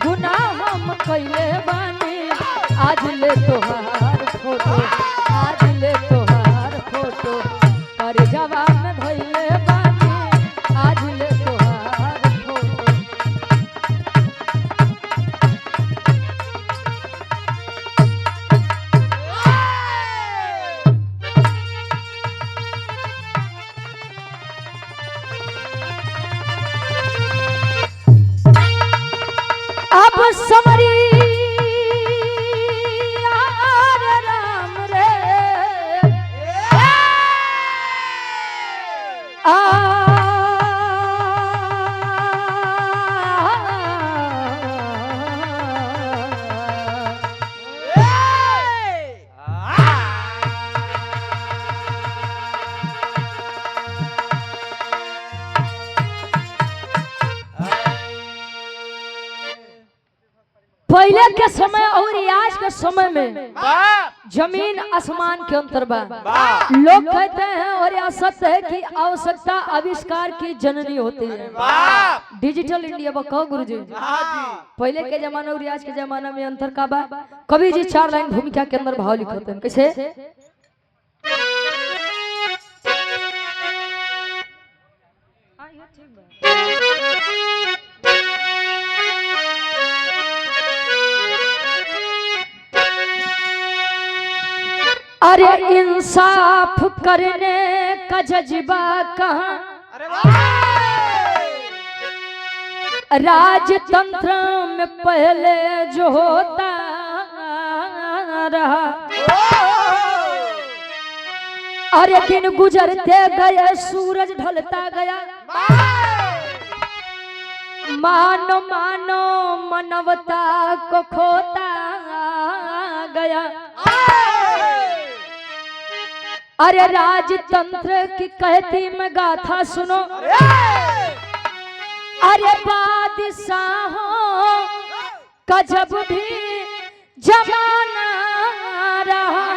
गुनाह हम कैले बानी आज ले तोहार फोटो आज ले तोहार फोटो कर जवाब में धइले बानी आज ले तोहार फोटो। अब समरी राम रे पहले के समय और आज के समय में जमीन आसमान के अंतर बा। लोग कहते हैं और यह सत्य है कि आवश्यकता आविष्कार की जननी होती है। डिजिटल इंडिया बताओ गुरुजी। पहले के जमाना और आज के जमाना में अंतर का बा। कवि जी 4 लाइन भूमिका के अंदर भाव लिखते हैं कैसे। अरे इंसाफ करने का जज्बा कहाँ राजतंत्र में पहले जो होता रहा। अरे दिन गुजरते गए सूरज ढलता गया मानो मानो मानवता को खोता गया। अरे राजतंत्र की कहती मैं गाथा सुनो अरे बादशाहों का जब भी जमाना रहा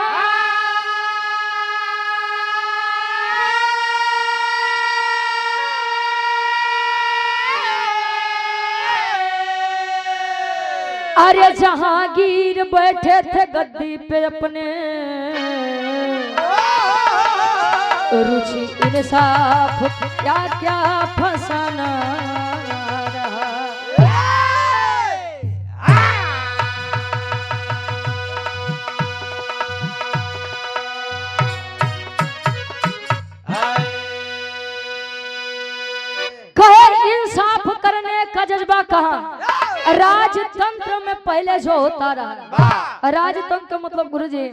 अरे जहांगीर बैठे थे गद्दी पे अपने रुचि इंसाफ क्या क्या फसाना रहा। कहे इंसाफ करने का जज्बा कहाँ राजतंत्र में पहले जो होता रहा। राजतंत्र मतलब गुरुजी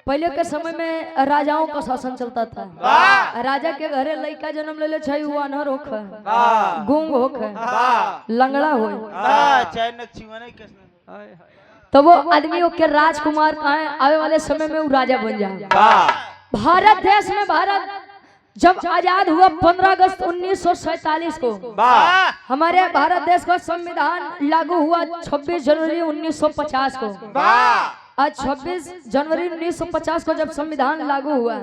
पहले के समय में राजाओं का शासन चलता था। राजा के घरे लड़का जन्म ले छै हुआ अनहर होख गूंग होख लंगड़ा हो तो वो आदमी के राजकुमार कहाँ आवे वाले समय में वो राजा बन जाए। भारत देश में भारत जब आजाद हुआ 15 अगस्त 1947 को हमारे भारत देश का संविधान लागू हुआ 26 जनवरी 1950 को। आज 26 जनवरी 1950 को जब संविधान लागू हुआ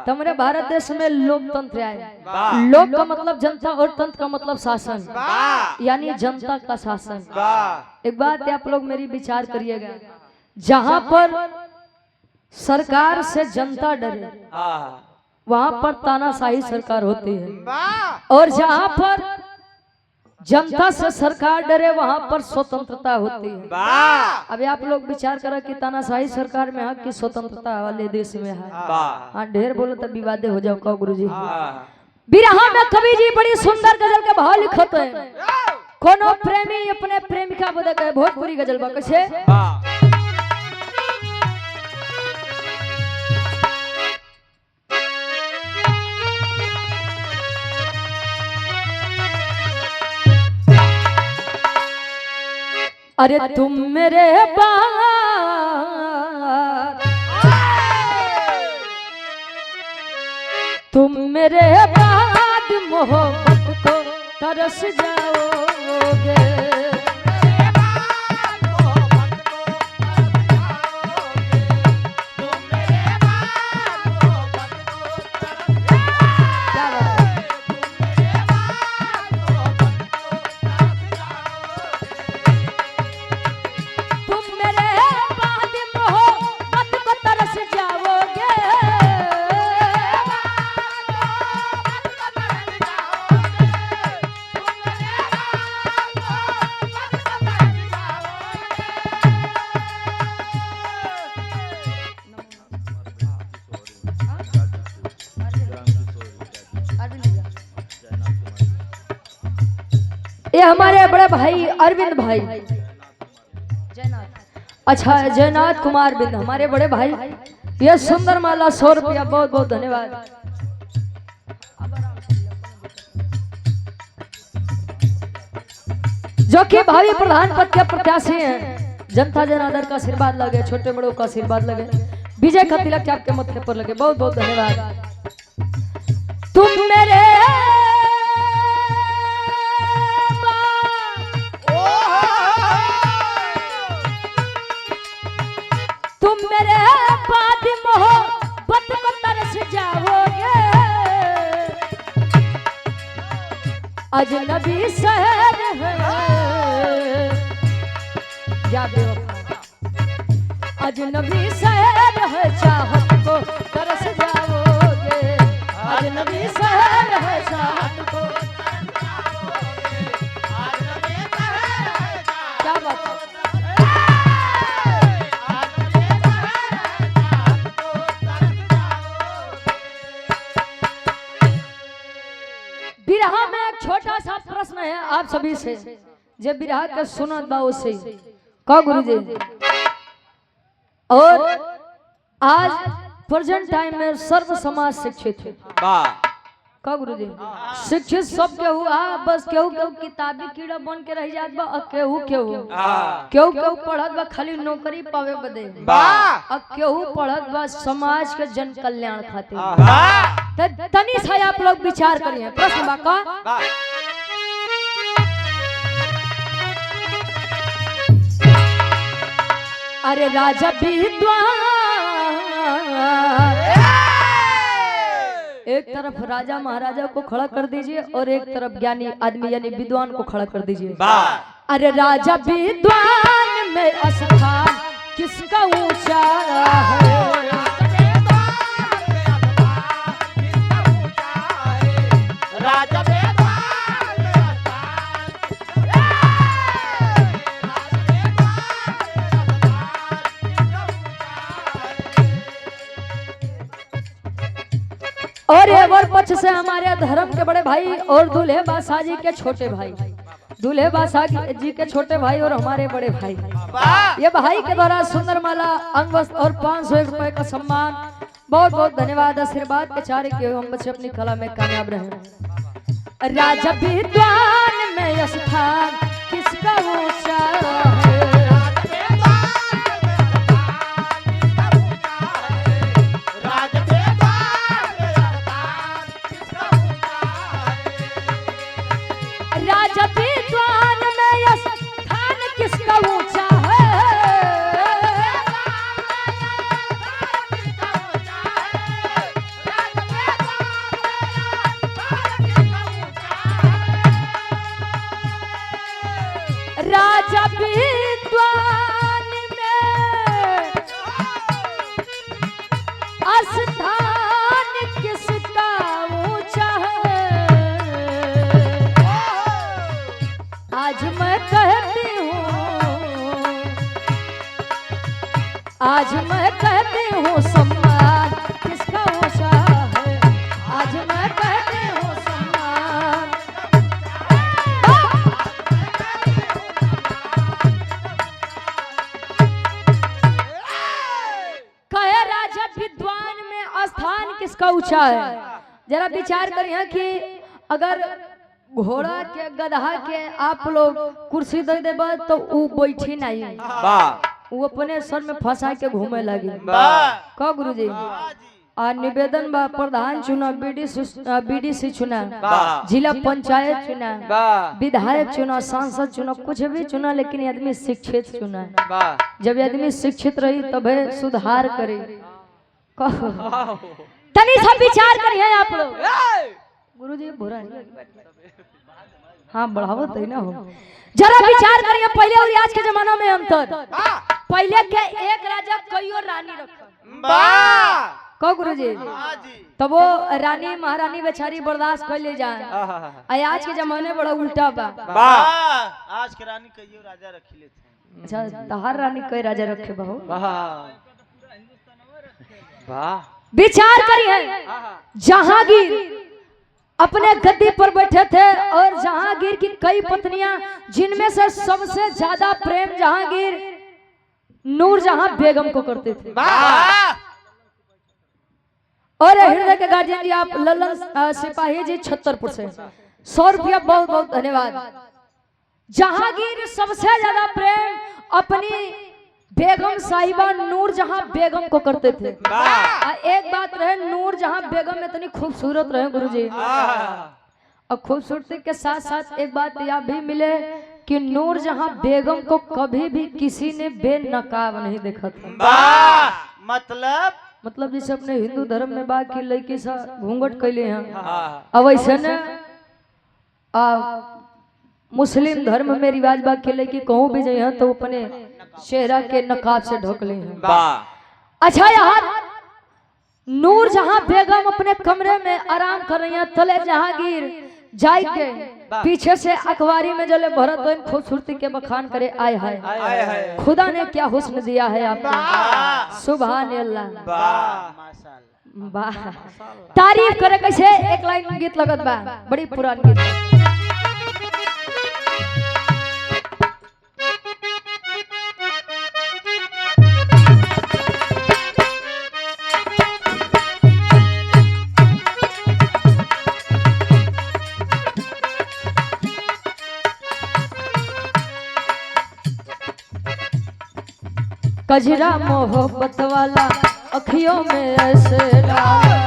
तो हमारे भारत देश में लोकतंत्र आए। लोक का मतलब जनता और तंत्र का मतलब शासन यानी जनता का शासन। एक बात आप लोग मेरी विचार करिएगा जहां पर सरकार से जनता डरे वहां पर तानाशाही सरकार होती है और जहां पर जनता से सरकार डरे वहां पर स्वतंत्रता होती है। अभी आप लोग विचार करें कि तानाशाही सरकार में है कि स्वतंत्रता वाले देश में है। हाँ ढेर बोलो तो विवादे हो जाओ कहो गुरुजी। बिरहा में कवि जी बड़ी सुंदर गजल के भाव लिखते हैं। कोनो प्रेमी अपने प्रेमिका बदे कहे भोजपुरी गजल बा कैसे। अरे तुम मेरे बाद तुम मेरे बाद मोहब्बत को तरस जाओगे। ये हमारे बड़े भाई अरविंद भाई, अच्छा जयनाथ कुमार बिंद हमारे बड़े भाई, ये सुंदर माला 100 रुपया, बहुत बहुत धन्यवाद। जो कि भावी प्रधान पद के प्रत्याशी हैं, जनता जनार्दन का आशीर्वाद लगे, छोटे बड़ों का आशीर्वाद लगे, विजय का तिलक आपके मत्थे पर लगे, बहुत बहुत धन्यवाद। तुम मेरे बाद मोहब्बत को तरस जाओगे, अजनबी शहर है या बेवफा, अजनबी शहर है चाहत को तरस जाओगे, अजनबी शहर है चाहत को। क्या बात है, बिरहा में एक छोटा सा प्रश्न है आप सभी से, जब बिरहा के सुनत बा उसे का गुरुजी। और आज प्रेजेंट टाइम में सर्व समाज शिक्षित है का गुरुजी, शिक्षित सब केहू बस केहू केहू किताबी कीड़ा बन के रह जात बा, केहू केहू पढ़त बा खाली नौकरी पावे बदे, केहू पढ़त बा समाज के जन कल्याण खातिर। तनी सा आप लोग विचार करिए, प्रश्न बा का अरे राजा विद्वान, एक तरफ राजा महाराजा को खड़ा कर दीजिए और एक तरफ ज्ञानी आदमी यानी विद्वान को खड़ा कर दीजिए। अरे राजा विद्वान में स्थान किसका ऊंचा है, और एवर पक्ष से हमारे धर्म के बड़े भाई और दूल्हे बादशाह जी के छोटे भाई, दूल्हे बादशाह जी के छोटे भाई और हमारे बड़े भाई, ये भाई के द्वारा सुंदर माला अंग वस्त्र और 501 रुपए का सम्मान, बहुत बहुत धन्यवाद। आशीर्वाद के चारे के हम बच्चे अपनी कला में कामयाब रहे। राजा विद्वान में स्थान किसका ऊंचा है, राजा विद्वान में स्थान किसका ऊंचा है, राजा विद्वान में स्थान किसका ऊंचा है, आज मैं कहती हूँ सम्मान किसका ऊंचा है, आज मैं कहती हूँ सम्मान। कहे राजा विद्वान में स्थान किसका ऊंचा है, जरा विचार करिए कि अगर घोड़ा के गधा के आप लोग कुर्सी दे देबा तो वो बैठी नहीं, वो अपने सर में फंसा के घूमे लगी का गुरुजी। निवेदन बा प्रधान चुना, बीडीसी चुना, जिला पंचायत चुना, विधायक चुना, सांसद चुना, कुछ भी चुना, लेकिन आदमी शिक्षित चुना। जब आदमी शिक्षित रही तबे सुधार करे। तनी सा विचार करिए आप लोग गुरुजी, बुरा है हाँ बढ़ावत है ना हो, जरा विचार करिए पहले और आज के जमाना में अंतर। पहले के एक राजा कईयों रानी रखा को गुरुजी, तब वो रानी महारानी बेचारी बर्दाश्त कर ले जाए। आज के जमाने बड़ा उल्टा बा, आज के रानी कईयों राजा रखी लेते। अच्छा तहार रानी कई राजा रखे बहु, विचार करिए जहांगीर अपने गद्दी पर बैठे थे और जहांगीर की कई पत्नियां, जिनमें से सबसे ज्यादा प्रेम जहांगीर नूरजहां बेगम को करते थे। और हृदय के गार्जियन जी आप लल्लन सिपाही जी छतरपुर से 100 रुपया बहुत बहुत धन्यवाद। जहांगीर सबसे ज्यादा प्रेम अपनी बेगम साहिबा नूरजहां बेगम को करते थे। एक बात रहे, नूरजहां बेगम इतनी खूबसूरत रहे गुरुजी, और खूबसूरती के साथ साथ एक बात यह भी मिले कि नूरजहां बेगम को कभी भी किसी ने बेनकाब नहीं देखा था। मतलब जैसे अपने हिंदू धर्म में बात की लड़की सा घूंघट कैले हैं, अब ऐसे न मुस्लिम धर्म में रिवाज बात के लड़की कहूँ भी जाए तो अपने चेहरा के नकाब से ढक ले हैं। अच्छा यार, नूरजहां बेगम अपने कमरे में आराम कर रही हैं, तले जहांगीर जाई के पीछे से अखबारी में जले भरत हो खूबसूरती के बखान करे। आय हाय खुदा ने क्या हुस्न दिया है आपको, सुभान अल्लाह, वाह। तारीफ करे कैसे, एक लाइन गीत लगत बा, बड़ी पुरानी गीत। कजरा मोहब्बत वाला अखियों में ऐसे डाला,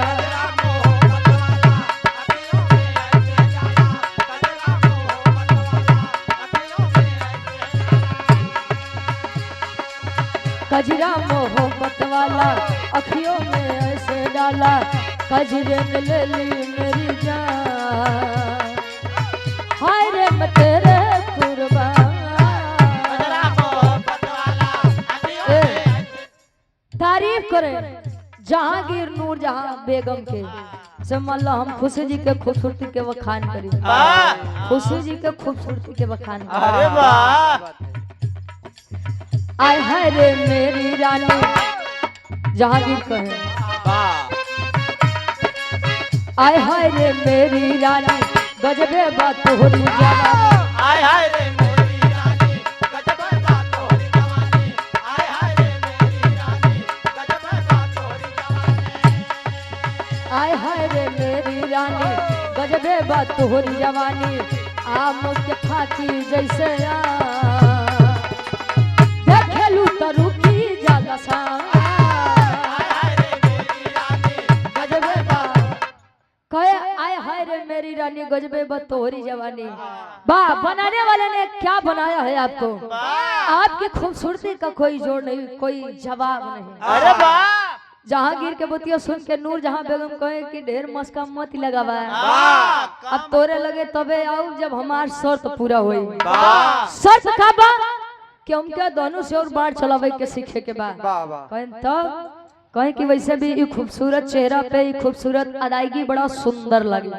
कजरा मोहब्बत वाला अखियों में ऐसे डाला, कजरे ने ले ली मेरी जान, हाय रे मैं तेरे कुर्बान। तारीफ करे जहांगीर नूरजहां बेगम के से, मान लो हम खुशी जी के खूबसूरती के बखान करी, खुशी जी के खूबसूरती के बखान करी। आय हाय रे मेरी रानी, जहांगीर कहे आय हाय रे मेरी रानी, गजबे बात तोहरी जवानी, आय हाय रे आय हाय रे मेरी रानी, गजबे बात तोहरी जवानी, आम के फाकी जैसे देखेलू तरु की ज्यादा सा, गजबे बात कहे आय हाय रे मेरी रानी, गजबे बात तोहरी जवानी। वाह, बनाने वाले ने क्या बनाया है आपको, आपकी खूबसूरती का कोई जोड़ नहीं, कोई जवाब नहीं। अरे वाह, जहांगीर के बतिया सुन के नूरजहां बेगम कहे कि ढेर मस्का मत लगावा, अब तोरे लगे तबे आओ जब हमार शर्त पूरा होई। शर्त का बा कि हमके दोनों से और बाढ़ चलावे के सीखे के बाद कहें तब कहें कि वैसे भी ये खूबसूरत चेहरा पे ये खूबसूरत अदायगी बड़ा सुंदर लगे।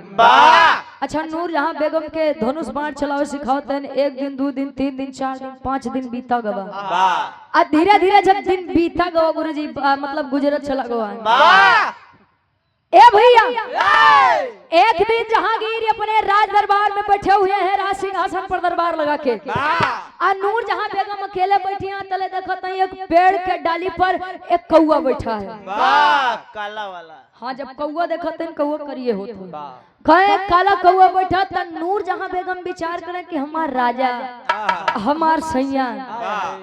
अच्छा, नूरजहां बेगम के धनुष बाण चलावे सिखावते हैं, 1 दिन 2 दिन 3 दिन 4 दिन 5 दिन बीता गवा, और धीरे धीरे जब दिन बीता गवा गुरुजी मतलब गुजरत चला गवा। ए भैया, एक दिन जहांगीर अपने राज दरबार में बैठे हुए हैं, राज सिंहासन पर दरबार लगा के, और नूरजहां बेगम अकेले बैठी हैं, तले देखते हैं एक पेड़ के डाली पर एक कौआ बैठा है, काला वाला। हाँ, जब कौआ देखते हैं कौआ करिए होते कहे काला कौआ बैठा, तब नूरजहां बेगम विचार करे कि हमार राजा हमार सैया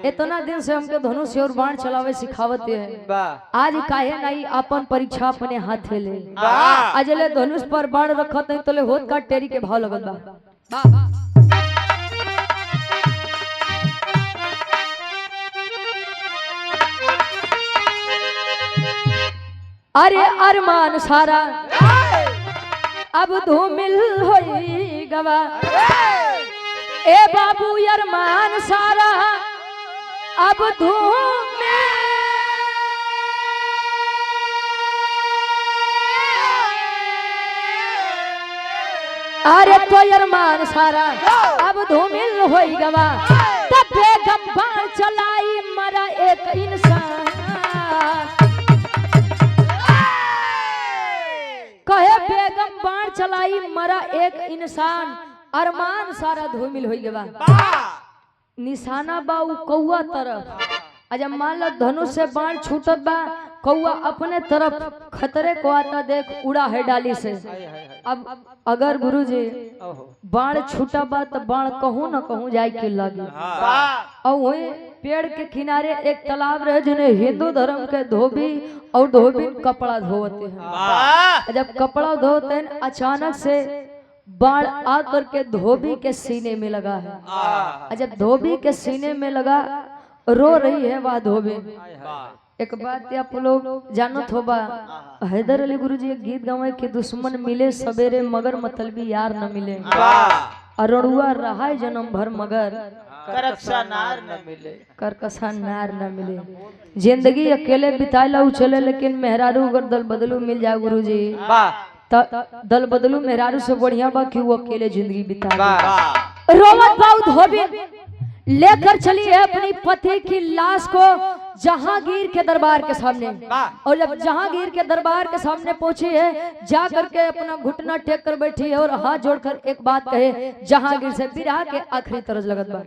इतना दिन से हमके धनुष और बाण चलावे सिखावत है, आज काहे नहीं अपन परीक्षा अपने हाथे ले, आज ले धनुष पर बाण रखत नहीं तले होत का टेरी के भाव लगल बा। अरे अरमान सारा अब धूमिल होई गवा, ए बाबू अरमान सारा अब धूमिल, अरे तो अरमान सारा अब धूमिल होई गवा, तब बेगम बाण चलाई मरा एक इंसान, कहे बेगम बाण चलाई मरा एक इंसान, अरमान सारा धूमिल हो गया। निशाना बा उ कौआ तरफ, जब मान लो धनुष से बाण छूटत बा, कौआ अपने तरफ खतरे को आता देख उड़ा है डाली से। अब अगर गुरुजी बाण छूटा बा तो बाण कहूँ न कहूँ जाए के लगी। और वही पेड़ के किनारे एक तालाब रहे जिन्हें हिंदू धर्म के धोबी और धोबी कपड़ा धोते हैं। जब कपड़ा धोते हैं अचानक से बाण आकर के धोबी के सीने में लगा है। जब धोबी के सीने में लगा रो रही है वह धोबी। एक बात आप लोग जानत होबा, हैदर अली गुरुजी एक गीत गावे कि दुश्मन मिले सवेरे मगर मतलबी यार न मिले। अरुणुआ रहा जन्म भर मगर करकसा नार न मिले, करकसा नार न मिले। जिंदगी अकेले बिताइला उछले, लेकिन मेहरारू अगर दल बदलू मिल जाए गुरुजी दल बदलू मेहरारू से बढ़िया बा कि वो अकेले जिंदगी बिता। रोवत बाऊ धोबी लेकर चली है अपनी पति की लाश को जहांगीर के दरबार के सामने। और जब जहांगीर के दरबार के सामने पहुंची है, जा करके अपना घुटना टेक कर बैठी है और हाथ जोड़कर एक बात कहे, जहांगीर से बिरहा के आखिरी तरज लगत बा।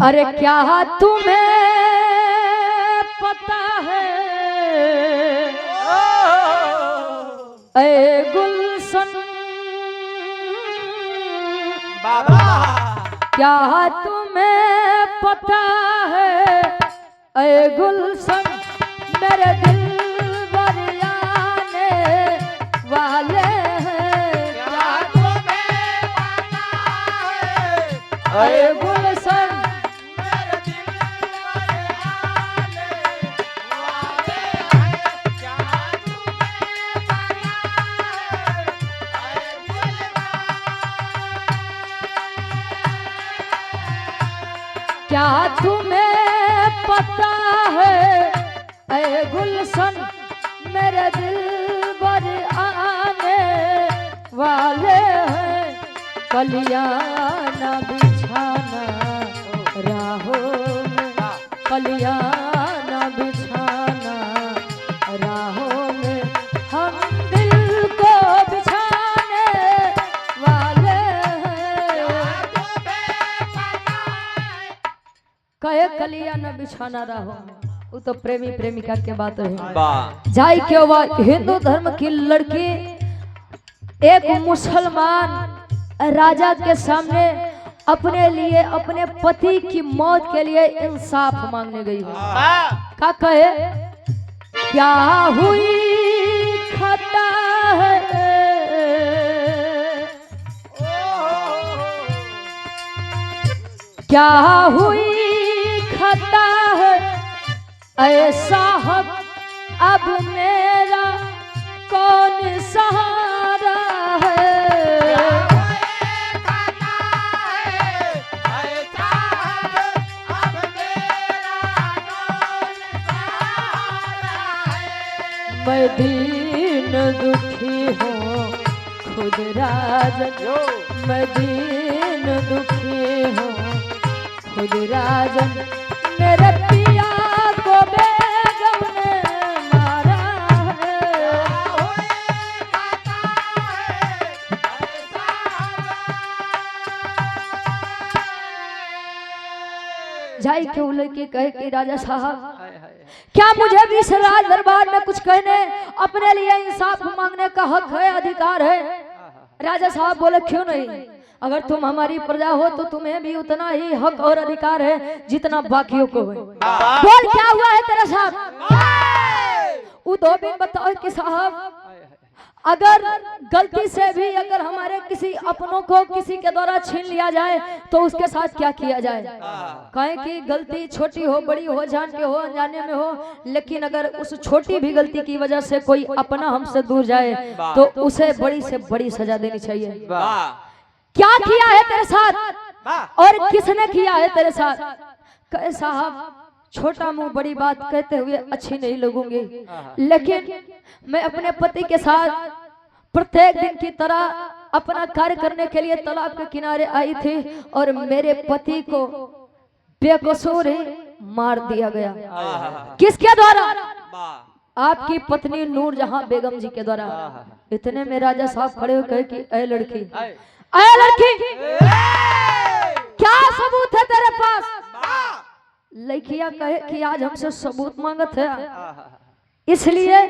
अरे क्या तुम्हें पता है ए गुलशन, बाबा क्या तुम्हें पता है ए गुलशन, मेरे दिल बरियाने वाले हैं। क्या तुम्हें पता है ए गुलशन, क्या तुम्हें पता है ऐ गुलशन, मेरे दिल बर आने वाले हैं। कलियाना बिछाना राहों में, कलियाना बिछाना राहों में, हम दिल को बिछाने वाले हैं। कहे कलिया न बिछाना रहो, वो तो प्रेमी प्रेमिका के बात है। जाई क्यों बा हिंदू धर्म की लड़की एक मुसलमान राजा के सामने अपने लिए अपने पति की मौत के लिए इंसाफ मांगने गई है। क्या कहे, क्या हुई खता है, क्या हुई खता है ऐसा हक, अब मेरा कौन सहारा है। मैं दीन दुखी हूँ खुद राजन, मैं दीन दुखी हूँ खुद राजन, मेरे पिया को बेगम ने मारा है। जाई के लड़की कहे कि राजा साहब क्या मुझे भी इस राज दरबार में कुछ कहने, अपने लिए इंसाफ मांगने का हक है, अधिकार है। राजा साहब बोले क्यों नहीं, अगर तुम हमारी प्रजा हो तो तुम्हें भी उतना ही हक और अधिकार है जितना बाकियों को है। बोल क्या हुआ है तेरे साथ। वो दो दिन बताओ कि साहब अगर गलती से भी अगर हमारे किसी अपनों को किसी के द्वारा छीन लिया जाए तो उसके साथ क्या किया जाए। कहें कि गलती छोटी हो बड़ी हो, जान के हो अनजाने में हो, लेकिन अगर उस छोटी भी गलती की वजह से कोई अपना हमसे दूर जाए तो उसे बड़ी से बड़ी सजा देनी चाहिए। क्या किया है तेरे साथ और किसने किया है तेरे साथ। कहे साहब छोटा मुंह बड़ी बात कहते हुए अच्छी नहीं लगूंगी, लेकिन मैं अपने पति के साथ प्रत्येक दिन की तरह अपना कार्य करने के लिए तालाब के किनारे आई थी और मेरे पति को बेकसूर ही मार दिया गया। किसके द्वारा? आपकी पत्नी नूरजहां बेगम जी के द्वारा। इतने में राजा साहब खड़े हो कहे कि ऐ लड़की, ऐ लड़की, क्या सबूत है तेरे पास? लड़कियां कहे कि आज हमसे सबूत मांगत है, इसलिए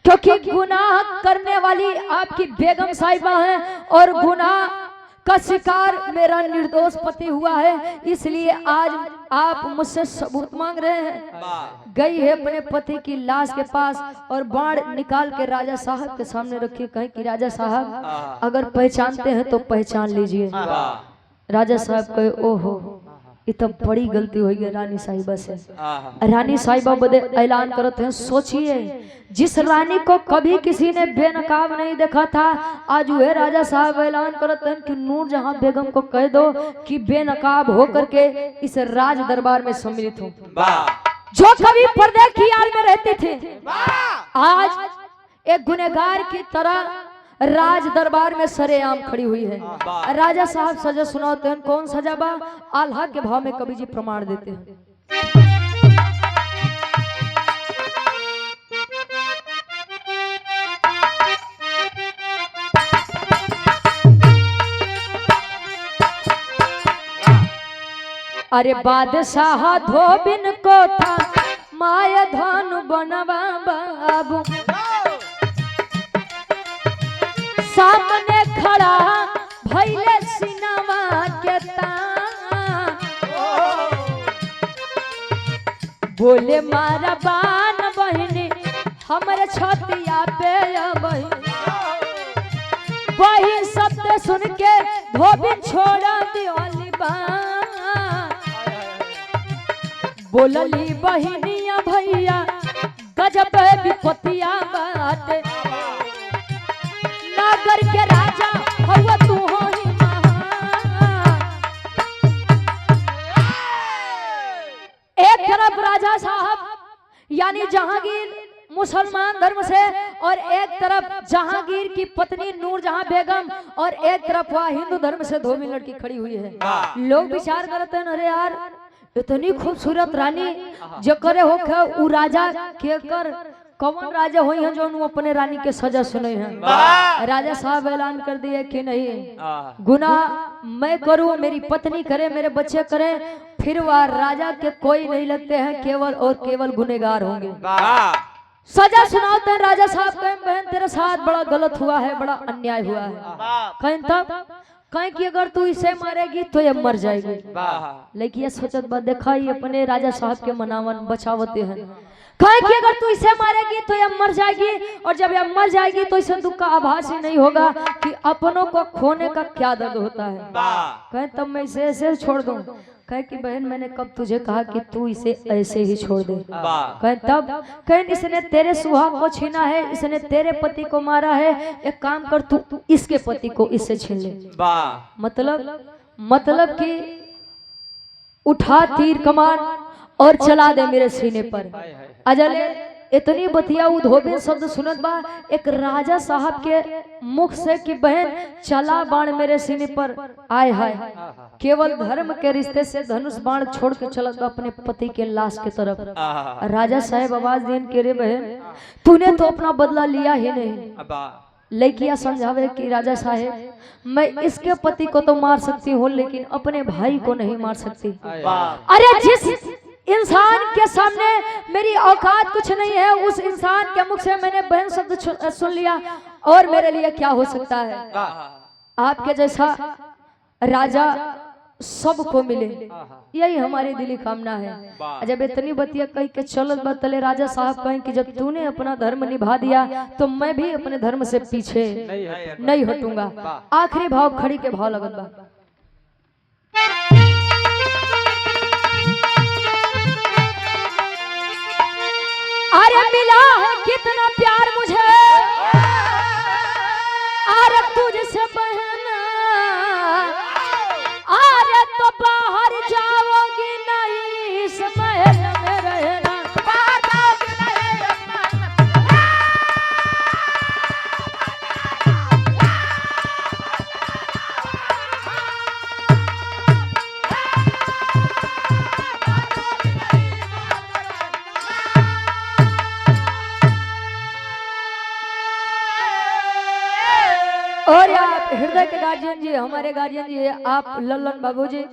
क्योंकि गुनाह करने वाली आपकी बेगम साहिबा है और गुनाह का शिकार मेरा निर्दोष पति हुआ है, इसलिए आज आप मुझसे सबूत मांग रहे हैं। गई है अपने पति की लाश के पास और बाण निकाल के राजा साहब के सामने रखी, कहे कि राजा साहब अगर पहचानते हैं तो पहचान लीजिए। राजा साहब कहे ओहो ये तो बड़ी गलती हुई है रानी साहिबा से। रानी साहिबा बदे ऐलान करते हैं, सोचिए जिस रानी को कभी किसी ने बेनकाब नहीं देखा था, आज वह राजा साहब ऐलान करते हैं कि नूरजहां बेगम को कह दो कि बेनकाब होकर के इस राज दरबार में सम्मिलित हो। जो कभी पर्दे की आड़ में रहती थी, आज एक गुनहगार की तरह राज दरबार में सरेआम खड़ी हुई है। राजा साहब सजा सुनाते हैं। कौन सजा बा? आल्हा के भाव में कवि जी प्रमाण देते हैं। अरे बादशाह धोबिन को था माया धन बनवा बाबू, सामने खड़ा भैले सिनेमा के तान, बोले मारा बान बहनी हमरे छतिया पे बहन, वही शब्द सुन के धोबिन छोड़ा दिवाली बान, बोलली बहनिया भैया गजब विपतिया बाटे, नागर के राजा हुआ तू हो ही महान। एक तरफ राजा साहब यानी जहांगीर मुसलमान धर्म से, और एक तरफ जहांगीर की पत्नी नूरजहां बेगम, और एक तरफ वह हिंदू धर्म से धोबी लड़की खड़ी हुई है। लोग विचार करते हैं अरे यार इतनी खूबसूरत रानी जो करे हो उ राजा के कर कौन राजा हुई हैं जो अपने रानी के सजा सुने हैं। राजा साहब ऐलान कर दिए कि नहीं, गुनाह मैं करूं, मेरी पत्नी करे, मेरे बच्चे करें, फिर वह राजा के कोई नहीं लगते हैं, केवल और केवल गुनहगार होंगे। सजा सुनाते हैं। राजा साहब कहें बहन तेरे साथ बड़ा गलत हुआ है, बड़ा अन्याय हुआ है। कहें तब कहें कि अगर तू इसे मारेगी तो ये मर जाएगी। लेकिन ये सोचत बात देखा ही अपने राजा साहब के मनावन बचावते हैं। कहें कि अगर तू इसे मारेगी तो ये मर जाएगी, और जब ये मर जाएगी तो इसे दुख का आभास ही नहीं होगा कि अपनों को खोने का क्या दर्द होता है। कहें तब मैं इसे ऐसे छोड़ दूं? कहे कि बहन मैंने कब तुझे कहा कि तू इसे ऐसे ही छोड़ दे? कहे तब? कहे इसने तेरे सुहाग को छीना है, इसने तेरे पति को मारा है, एक काम कर तू इसके पति को इससे छीन ले। मतलब कि उठा तीर कमान और चला दे मेरे सीने पर। अजले इतनी बतिया धोबे शब्द सुनत बा एक राजा साहब के मुख से कि बहन चला बाण मेरे सीने पर आए हाय। केवल धर्म के रिश्ते से धनुष बाण छोड़ के चलत बा अपने पति के लाश के तरफ। राजा साहब आवाज देन के रे बहन तूने तो अपना बदला लिया ही नहीं। लड़कियां समझावे कि राजा साहब मैं इसके पति को तो मार सकती हूँ लेकिन अपने भाई को नहीं मार सकती। अरे जिस इंसान के सामने मेरी औकात कुछ नहीं है उस इंसान के मुख से मैंने बहन शब्द सुन लिया और मेरे लिए क्या हो सकता है। आपके जैसा राजा सबको मिले यही हमारी दिली कामना है। जब इतनी बतिया कही के चलत बतले राजा साहब कहें कि जब तूने अपना धर्म निभा दिया तो मैं भी अपने धर्म से पीछे नहीं हटूंगा। आखिरी भाव खड़ी के भाव लगत बा। अरे मिला है कितना प्यार मुझे अरे तुझसे बहना अरे तो बाहर जाओगी नहीं इस महल में रहना। गार्जियन जी, हमारे गार्जियन जी, आप लल्लन बाबू जी,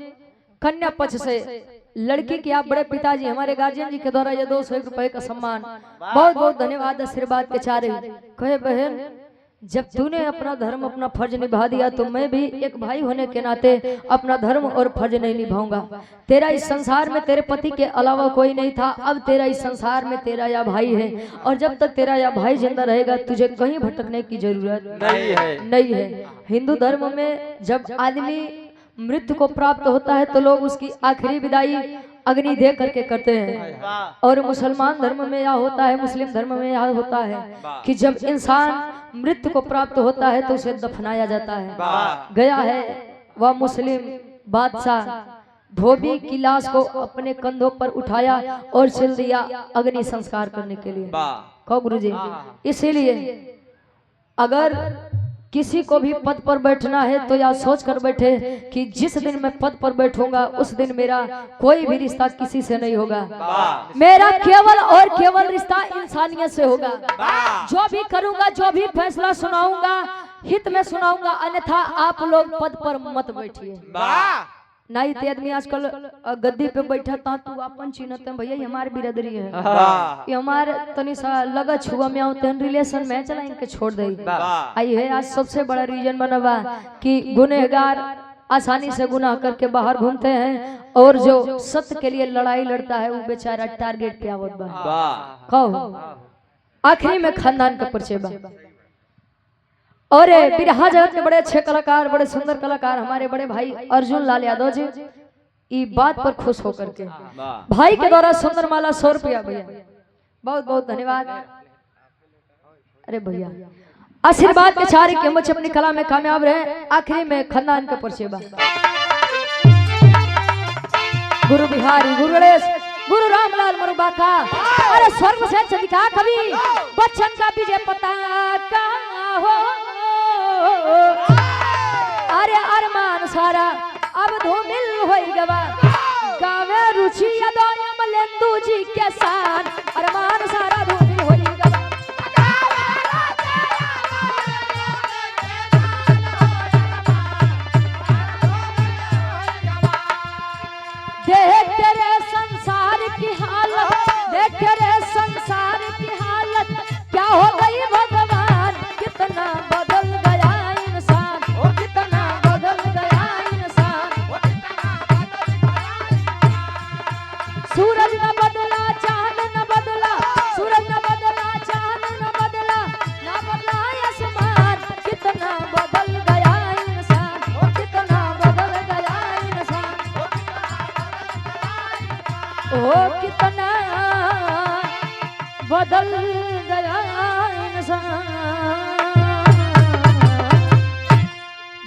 कन्या पक्ष से लड़की के आप बड़े पिताजी, हमारे गार्जियन जी के द्वारा ये 201 रुपए का सम्मान, बहुत बहुत धन्यवाद। आशीर्वाद के चारे कहे बहन, जब तूने अपना धर्म अपना फर्ज निभा दिया तो मैं भी एक भाई होने के नाते अपना धर्म और फर्ज नहीं निभाऊंगा। तेरा इस संसार में तेरे पति के अलावा कोई नहीं था, अब तेरा इस संसार में तेरा या भाई है, और जब तक तेरा या भाई जिंदा रहेगा तुझे कहीं भटकने की जरूरत नहीं है। हिंदू धर्म में जब आदमी मृत्यु को प्राप्त होता है तो लोग उसकी आखिरी विदाई अग्नि दे करके करते हैं, और मुसलमान धर्म में यह होता है, मुस्लिम धर्म में यह होता है कि जब इंसान मृत्यु को प्राप्त होता है तो उसे दफनाया जाता है। गया है वह मुस्लिम बादशाह, धोबी की लाश को अपने कंधों पर उठाया और चल दिया अग्नि संस्कार करने के लिए। कहो गुरुजी, इसीलिए अगर किसी को भी पद पर बैठना है तो यह सोच कर बैठे कि जिस दिन मैं पद पर बैठूंगा उस दिन मेरा कोई भी रिश्ता किसी से नहीं होगा, मेरा केवल और केवल रिश्ता इंसानियत से होगा। जो भी करूंगा, जो भी फैसला सुनाऊंगा, हित में सुनाऊंगा, अन्यथा आप लोग पद पर मत बैठिए। नहीं ते आदमी आजकल गद्दी पे बैठा था, तू अपन चिन्हते भैया ये हमारे बिरादरी है, ये हमारे तनी सा लगा छुआ में होते हैं, रिलेशन में चला इनके छोड़ दे। आई है आज सबसे बड़ा रीजन बना हुआ कि गुनहगार आसानी से गुनाह करके बाहर घूमते हैं, और जो सत्य के लिए लड़ाई लड़ता है वो बेचारा टारगेट पे आवत बा। कहो आखिरी में खानदान का परिचय बा। और बिरहा जगत के बड़े अच्छे कलाकार, बड़े सुंदर कलाकार हमारे बड़े भाई अर्जुन लाल यादव जी, इस बात पर खुश होकर के भाई के द्वारा सुंदर माला 100 रुपया भैया, बहुत बहुत धन्यवाद। अरे भैया आशीर्वाद के चारे के मुझे अपनी कला में कामयाब रहे। आखिरी में खानदान का परिचय बा। गुरु बिहारी, गुरु गणेश, गुरु रामलाल मरुबा का, अरे स्वर्ग से चलिका कवि बच्चन का विजय पताका हो। अरे अरमान सारा अब धूमिल हो गवा, गावे रुचि यदोयम लेंदू जी के सान, अरमान सारा धूमिल हो गवा। देख तेरे संसार की हालत, देख तेरे संसार की हालत क्या हो गई भगवान, कितना बदल गया इंसान, कितना बदल गया इंसान। सूरज न बदला, चांद न बदला, सूरज न बदला, चांद न बदला, ना बदला आसमान, कितना बदल गया इंसान, कितना बदल गया इंसान। ओ कितना बदल गया इंसान।